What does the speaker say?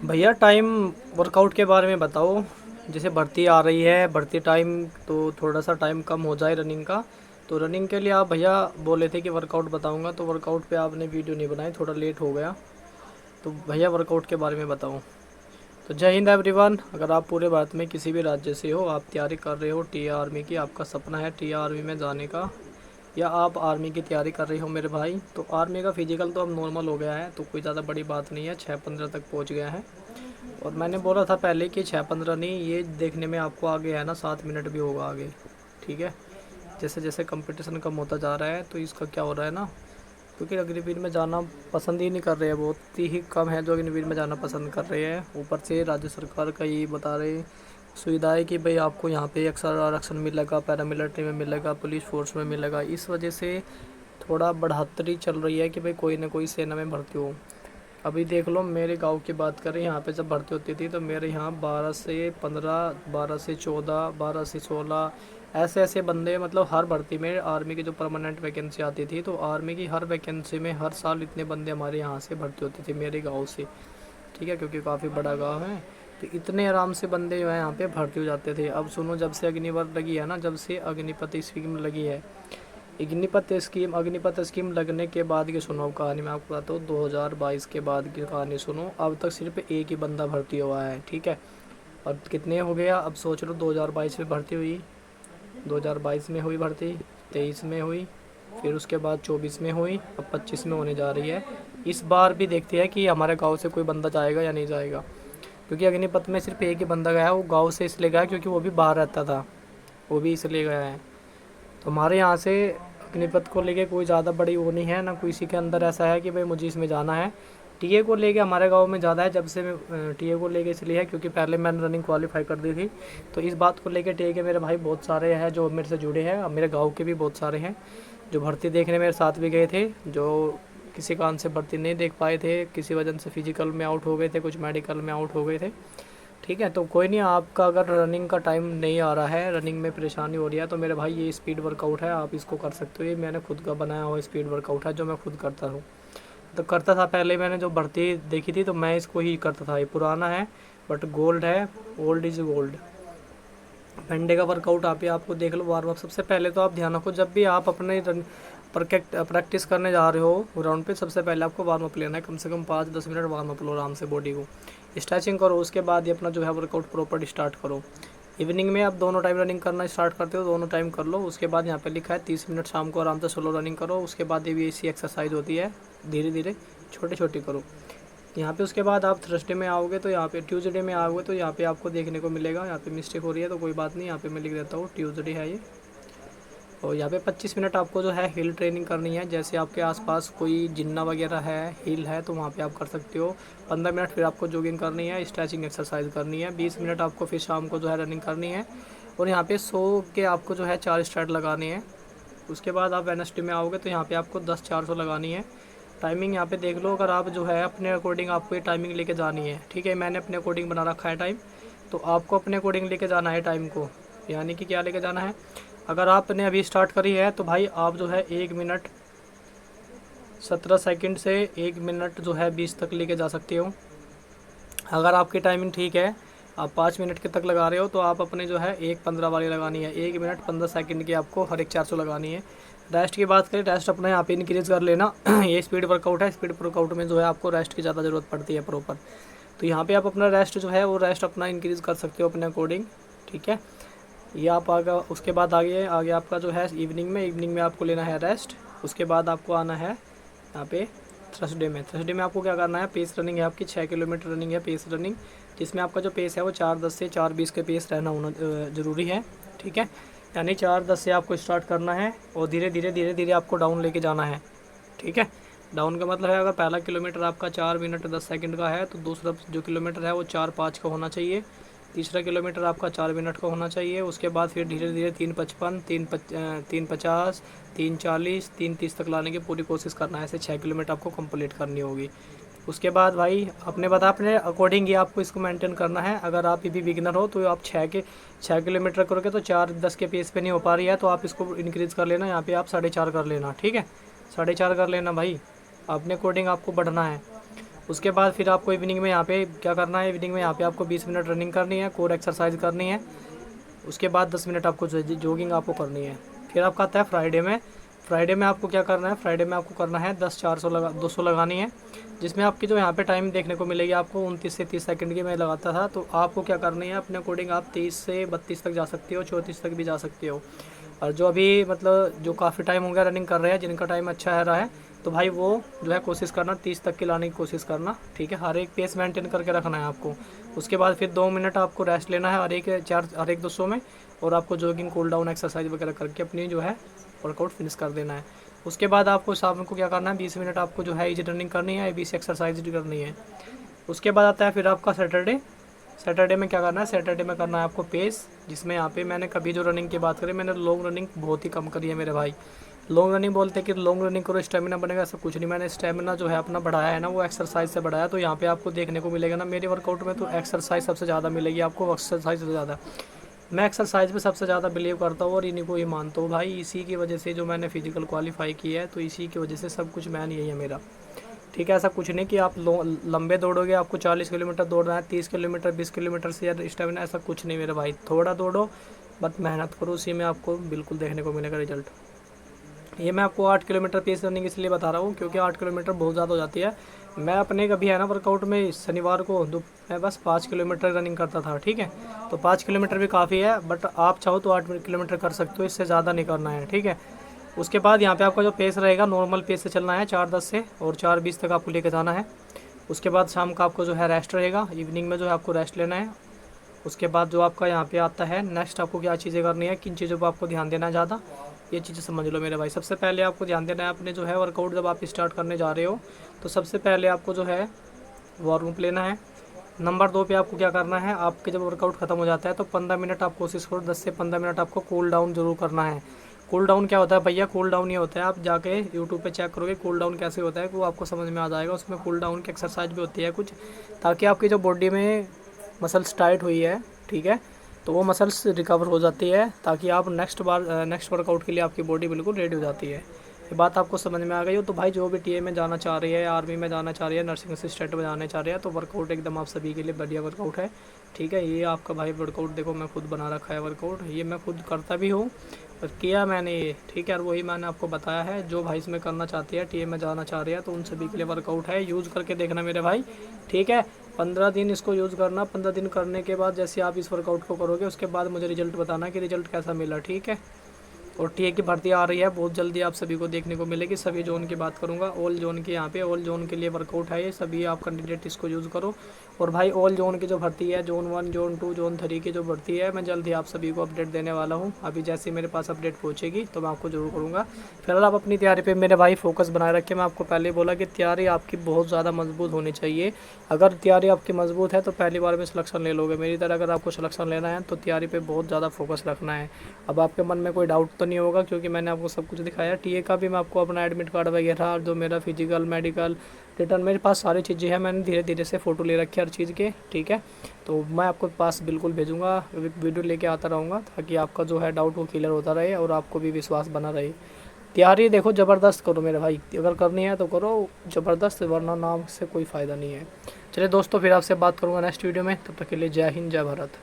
भैया time workout के बारे में बताओ। जैसे भर्ती आ रही है, भर्ती टाइम तो थोड़ा सा टाइम कम हो जाए रनिंग का। तो रनिंग के लिए आप भैया बोले थे कि वर्कआउट बताऊंगा, तो वर्कआउट पे आपने वीडियो नहीं बनाई, थोड़ा लेट हो गया। तो भैया वर्कआउट के बारे में बताओ। तो जय हिंद एवरीवन। अगर आप पूरे भारत में किसी भी राज्य से हो, आप तैयारी कर रहे हो टी आर्मी की, आपका सपना है टी आर्मी में जाने का, या आप आर्मी की तैयारी कर रहे हो मेरे भाई, तो आर्मी का फिजिकल तो अब नॉर्मल हो गया है, तो कोई ज़्यादा बड़ी बात नहीं है, 6-15 तक पहुंच गया है। और मैंने बोला था पहले कि 6-15 नहीं, ये देखने में आपको आगे है ना 7 मिनट भी होगा आगे। ठीक है। जैसे जैसे कंपटीशन कम होता जा रहा है तो इसका क्या हो रहा है ना, क्योंकि अग्निवीर में जाना पसंद ही नहीं कर रहे हैं, बहुत ही कम है जो अग्निवीर में जाना पसंद कर रहे हैं। ऊपर से राज्य सरकार का ये बता रहे सुविधा है कि भाई आपको यहाँ पे अक्सर आरक्षण मिलेगा, पैरामिलिट्री में मिलेगा, पुलिस फोर्स में मिलेगा। इस वजह से थोड़ा बढ़ातरी चल रही है कि भाई कोई ना कोई सेना में भर्ती हो। अभी देख लो, मेरे गांव की बात करें, यहाँ पे जब भर्ती होती थी तो मेरे यहाँ 12 से 15, 12 से 14, 12 से 16 ऐसे ऐसे बंदे, मतलब हर भर्ती में आर्मी की जो परमानेंट वैकेंसी आती थी, तो आर्मी की हर वैकेंसी में हर साल इतने बंदे हमारे यहाँ से भर्ती होते थे मेरे गाँव से। ठीक है, क्योंकि काफ़ी बड़ा गाँव है, तो इतने आराम से बंदे जो है यहाँ पे भर्ती हो जाते थे। अब सुनो, जब से अग्निवर लगी है ना, जब से अग्निपथ स्कीम लगी है, अग्निपथ स्कीम लगने के बाद की सुनो अब कहानी, मैं आपको बताता हूँ 2022 के बाद की कहानी सुनो। अब तक सिर्फ एक ही बंदा भर्ती हुआ है। ठीक है। और कितने हो गया, अब सोच लो, 2022 में भर्ती हुई, 2022 में हुई भर्ती, 23 में हुई, फिर उसके बाद 24 में हुई, अब 25 में होने जा रही है। इस बार भी देखते हैं कि हमारे गांव से कोई बंदा जाएगा या नहीं जाएगा, क्योंकि अग्निपथ में सिर्फ एक ही बंदा गया है, वो गांव से इसलिए गया क्योंकि वो भी बाहर रहता था, वो भी इसलिए गया है। तो हमारे यहाँ से अग्निपथ को लेके कोई ज़्यादा बड़ी वो नहीं है ना, किसी के अंदर ऐसा है कि भाई मुझे इसमें जाना है। टीए को लेके हमारे गांव में ज़्यादा है, जब से मैं टीए को लेके इसलिए है क्योंकि पहले मैंने रनिंग क्वालिफाई कर दी थी। तो इस बात को लेके टीए के मेरे भाई बहुत सारे हैं जो मेरे से जुड़े हैं, अब मेरे गाँव के भी बहुत सारे हैं जो भर्ती देखने मेरे साथ भी गए थे, जो किसी कारण से भर्ती नहीं देख पाए थे, किसी वजह से फिजिकल में आउट हो गए थे, कुछ मेडिकल में आउट हो गए थे। ठीक है, तो कोई नहीं, आपका अगर रनिंग का टाइम नहीं आ रहा है, रनिंग में परेशानी हो रही है, तो मेरे भाई ये स्पीड वर्कआउट है, आप इसको कर सकते हो। ये मैंने खुद का बनाया हुआ स्पीड वर्कआउट है जो मैं खुद करता हूँ, तो करता था पहले। मैंने जो भर्ती देखी थी तो मैं इसको ही करता था। ये पुराना है बट गोल्ड है, ओल्ड इज़ गोल्ड। घंटे का वर्कआउट आप ही आपको देख लो। वार्म अप सबसे पहले तो आप ध्यान रखो, जब भी आप अपने प्रैक्टिस करने जा रहे हो ग्राउंड पे, सबसे पहले आपको वार्म अप लेना है, कम से कम 5-10 मिनट वार्म अप लो आराम से, बॉडी को स्ट्रेचिंग करो, उसके बाद ये अपना जो है वर्कआउट प्रॉपर स्टार्ट करो। इवनिंग में आप दोनों टाइम रनिंग करना स्टार्ट करते हो, दोनों टाइम कर लो। उसके बाद यहाँ पे लिखा है 30 मिनट शाम को आराम से सोलो रनिंग करो। उसके बाद ये भी ऐसी एक्सरसाइज होती है, धीरे धीरे छोटी छोटी करो यहाँ पे। उसके बाद आप थर्सडे में आओगे तो यहाँ पे, ट्यूसडे में आओगे तो यहाँ पे आपको देखने को मिलेगा, यहाँ पे मिस्टेक हो रही है तो कोई बात नहीं, यहाँ पे मैं लिख देता हूँ ट्यूसडे है ये। और यहाँ पे 25 मिनट आपको जो है हिल ट्रेनिंग करनी है। जैसे आपके आसपास कोई जिन्ना वगैरह है, हिल है, तो वहाँ पे आप कर सकते हो। 15 मिनट फिर आपको जॉगिंग करनी है, स्ट्रेचिंग एक्सरसाइज करनी है। 20 मिनट आपको फिर शाम को जो है रनिंग करनी है। और यहाँ पे 100 के आपको जो है 4 स्ट्रेट लगाने हैं। उसके बाद आप वेडनेसडे में आओगे तो यहाँ पे आपको 10 400 लगानी है। टाइमिंग यहाँ पे देख लो, अगर आप जो है अपने अकॉर्डिंग आपको ये टाइमिंग लेके जानी है। ठीक है, मैंने अपने अकॉर्डिंग बना रखा है टाइम, तो आपको अपने अकॉर्डिंग लेके जाना है टाइम को। यानी कि क्या लेके जाना है, अगर आपने अभी स्टार्ट करी है तो भाई आप जो है 1 मिनट 17 सेकंड से 1 मिनट जो है 20 तक लेके जा सकते हो। अगर आपकी टाइमिंग ठीक है, आप 5 मिनट के तक लगा रहे हो, तो आप अपने जो है 1:15 वाली लगानी है। 1 मिनट 15 सेकंड की आपको हर एक 400 लगानी है। रेस्ट की बात करें, रेस्ट अपने यहाँ पे इंक्रीज़ कर लेना। ये स्पीड वर्कआउट है, स्पीड वर्कआउट में जो है आपको रेस्ट की ज़्यादा ज़रूरत पड़ती है प्रॉपर। तो यहाँ पे आप अपना रेस्ट जो है वो रेस्ट अपना इंक्रीज़ कर सकते हो अपने अकॉर्डिंग। ठीक है, ये आप आगे, उसके बाद आगे आगे आपका जो है इवनिंग में आपको लेना है रेस्ट। उसके बाद आपको आना है यहाँ पे थर्सडे में आपको क्या करना है, पेस रनिंग है आपकी, 6 किलोमीटर रनिंग है पेस रनिंग, जिसमें आपका जो पेस है वो 4:10 से 4:20 के पेस रहना होना ज़रूरी है। ठीक है, यानी 4:10 से आपको स्टार्ट करना है और धीरे धीरे आपको डाउन लेके जाना है। ठीक है, डाउन का मतलब है, अगर पहला किलोमीटर आपका 4 मिनट 10 सेकंड का है तो दूसरा जो किलोमीटर है वो 4:05 का होना चाहिए। तीसरा किलोमीटर आपका 4 मिनट का होना चाहिए। उसके बाद फिर धीरे धीरे 3:55, 3:50, 3:40, 3:30 तक लाने की पूरी कोशिश करना है। ऐसे 6 किलोमीटर आपको कंप्लीट करनी होगी। उसके बाद भाई अपने बता, अपने अकॉर्डिंग ही आपको इसको मेंटेन करना है। अगर आप भी बिगिनर हो तो आप 6 किलोमीटर करोगे तो 4:10 के पेस पे नहीं हो पा रही है, तो आप इसको इंक्रीज़ कर लेना। यहाँ पे आप 4:30 कर लेना। ठीक है, 4:30 कर लेना भाई, अपने अकॉर्डिंग आपको बढ़ना है। उसके बाद फिर आपको इवनिंग में यहाँ पे क्या करना है, इवनिंग में यहाँ पे आपको 20 मिनट रनिंग करनी है, कोर एक्सरसाइज करनी है। उसके बाद 10 मिनट आपको जॉगिंग आपको करनी है। फिर आपका आता है फ्राइडे में। फ्राइडे में आपको क्या करना है, फ्राइडे में आपको करना है 10 400 200 लगानी है, जिसमें आपकी जो यहाँ पे टाइम देखने को मिलेगी आपको 29 से 30 सेकंड की मैं लगाता था। तो आपको क्या करनी है, अपने अकॉर्डिंग आप 30 से 32 तक जा सकते हो, 34 तक भी जा सकते हो। और जो अभी मतलब जो काफ़ी टाइम हो गया रनिंग कर रहे हैं, जिनका टाइम अच्छा है रहा है, तो भाई वो जो है कोशिश करना 30 तक की लाने की कोशिश करना, ठीक है। हर एक पेस मेंटेन करके रखना है आपको। उसके बाद फिर 2 मिनट आपको रेस्ट लेना है हर एक 200 में, और आपको जॉगिंग कूल डाउन एक्सरसाइज वगैरह करके अपनी जो है वर्कआउट फिनिश कर देना है। उसके बाद आपको शाम को क्या करना है, 20 मिनट आपको जो है इजी रनिंग करनी है, 20 एक्सरसाइज करनी है। उसके बाद आता है फिर आपका सैटरडे। सैटरडे में क्या करना है, सैटरडे में करना है आपको पेस, जिसमें यहाँ पे मैंने कभी जो रनिंग की बात करी, मैंने लॉन्ग रनिंग बहुत ही कम करी है मेरे भाई। लॉन्ग रनिंग बोलते हैं कि लॉन्ग रनिंग करो स्टेमिना बनेगा, ऐसा कुछ नहीं। मैंने स्टेमिना जो है अपना बढ़ाया है ना, वो एक्सरसाइज से बढ़ाया। तो यहाँ पे आपको देखने को मिलेगा ना मेरे वर्कआउट में, तो एक्सरसाइज सबसे ज़्यादा मिलेगी आपको, एक्सरसाइज सबसे ज़्यादा। मैं एक्सरसाइज पे सबसे ज़्यादा बिलीव करता हूँ और इन्हीं को ही मानता हूँ भाई। इसी की वजह से जो मैंने फिजिकल क्वालिफाई किया है, तो इसी की वजह से सब कुछ मैन यही है मेरा, ठीक है। ऐसा कुछ नहीं कि आप लंबे दौड़ोगे, आपको 40 किलोमीटर दौड़ना है, 30 किलोमीटर 20 किलोमीटर से या स्टेमिना, ऐसा कुछ नहीं मेरे भाई। थोड़ा दौड़ो बट मेहनत करो, उसी में आपको बिल्कुल देखने को मिलेगा रिजल्ट। ये मैं आपको 8 किलोमीटर पेस रनिंग इसलिए बता रहा हूँ क्योंकि 8 किलोमीटर बहुत ज़्यादा हो जाती है। मैं अपने कभी है ना वर्कआउट में शनिवार को मैं बस 5 किलोमीटर रनिंग करता था, ठीक है। तो 5 किलोमीटर भी काफ़ी है, बट आप चाहो तो 8 किलोमीटर कर सकते हो, इससे ज़्यादा नहीं करना है, ठीक है। उसके बाद यहाँ पे आपका जो पेस रहेगा नॉर्मल पेस से चलना है 4:10 से, और 4:20 तक आपको लेके जाना है। उसके बाद शाम का आपको जो है रेस्ट रहेगा, इवनिंग में जो है आपको रेस्ट लेना है। उसके बाद जो आपका यहाँ पे आता है नेक्स्ट, आपको क्या चीज़ें करनी है, किन चीज़ों पर आपको ध्यान देना है ज़्यादा, ये चीज़ें समझ लो मेरे भाई। सबसे पहले आपको ध्यान देना है अपने जो है वर्कआउट, जब आप स्टार्ट करने जा रहे हो तो सबसे पहले आपको जो है वार्म अप लेना है। नंबर 2 पे आपको क्या करना है, आपके जब वर्कआउट खत्म हो जाता है तो 15 मिनट आप कोशिश करो, 10 से 15 मिनट आपको कूल डाउन जरूर करना है। कूल डाउन क्या होता है भैया, कूल डाउन ये होता है, आप जाके यूट्यूब पे चेक करोगे कूल डाउन कैसे होता है, वो आपको समझ में आ जाएगा। उसमें कूल डाउन की एक्सरसाइज भी होती है कुछ, ताकि आपकी जो बॉडी में मसल्स टाइट हुई है, ठीक है, तो वो मसल्स रिकवर हो जाती है, ताकि आप नेक्स्ट वर्कआउट के लिए आपकी बॉडी बिल्कुल रेडी हो जाती है। ये बात आपको समझ में आ गई हो तो भाई, जो भी टीए में जाना चाह रही है, आर्मी में जाना चाह रही है, नर्सिंग असिस्टेंट में जाना चाह रही है, तो वर्कआउट एकदम आप सभी के लिए बढ़िया वर्कआउट है, ठीक है। ये आपका भाई वर्कआउट देखो, मैं खुद बना रखा है वर्कआउट, ये मैं खुद करता भी हूँ और किया मैंने ये, ठीक है। और वही मैंने आपको बताया है, जो भाई इसमें करना चाहती है, टीए में जाना चाह रही है, तो उन सभी के लिए वर्कआउट है। यूज़ करके देखना मेरे भाई, ठीक है। 15 दिन इसको यूज़ करना, 15 दिन करने के बाद जैसे आप इस वर्कआउट को करोगे, उसके बाद मुझे रिजल्ट बताना कि रिजल्ट कैसा मिला, ठीक है। और टीए की भर्ती आ रही है बहुत जल्दी, आप सभी को देखने को मिलेगी। सभी जोन की बात करूंगा, ऑल जोन के यहाँ पे ऑल जोन के लिए वर्कआउट है ये, सभी आप कैंडिडेट इसको यूज़ करो। और भाई ऑल जोन की जो भर्ती है, जोन 1 जोन 2 जोन 3 की जो भर्ती है, मैं जल्दी आप सभी को अपडेट देने वाला हूँ। अभी जैसे मेरे पास अपडेट पहुँचेगी तो मैं आपको जरूर करूँगा। फिलहाल आप अपनी तैयारी पर मेरे भाई फोकस बनाए रखें। मैं आपको पहले बोला कि तैयारी आपकी बहुत ज़्यादा मजबूत होनी चाहिए। अगर तैयारी आपकी मजबूत है तो पहली बार में सिलेक्शन ले लोगे। मेरी तरह अगर आपको सिलेक्शन लेना है तो तैयारी पे बहुत ज़्यादा फोकस रखना है। अब आपके मन में कोई डाउट तो नहीं होगा, क्योंकि मैंने आपको सब कुछ दिखाया। टीए का भी मैं आपको अपना एडमिट कार्ड वगैरह, जो मेरा फिजिकल मेडिकल रिटर्न, मेरे पास सारी चीज़ें हैं। मैंने धीरे धीरे से फ़ोटो ले रखी है हर चीज़ के, ठीक है। तो मैं आपको पास बिल्कुल भेजूँगा, वीडियो लेके आता रहूँगा, ताकि आपका जो है डाउट वो क्लियर होता रहे और आपको भी विश्वास बना रहे। तैयारी देखो ज़बरदस्त करो मेरे भाई, अगर करनी है तो करो ज़बरदस्त, वरना नाम से कोई फ़ायदा नहीं है। चलिए दोस्तों, फिर आपसे बात करूँगा नेक्स्ट वीडियो में। तब तक के लिए जय हिंद, जय भारत।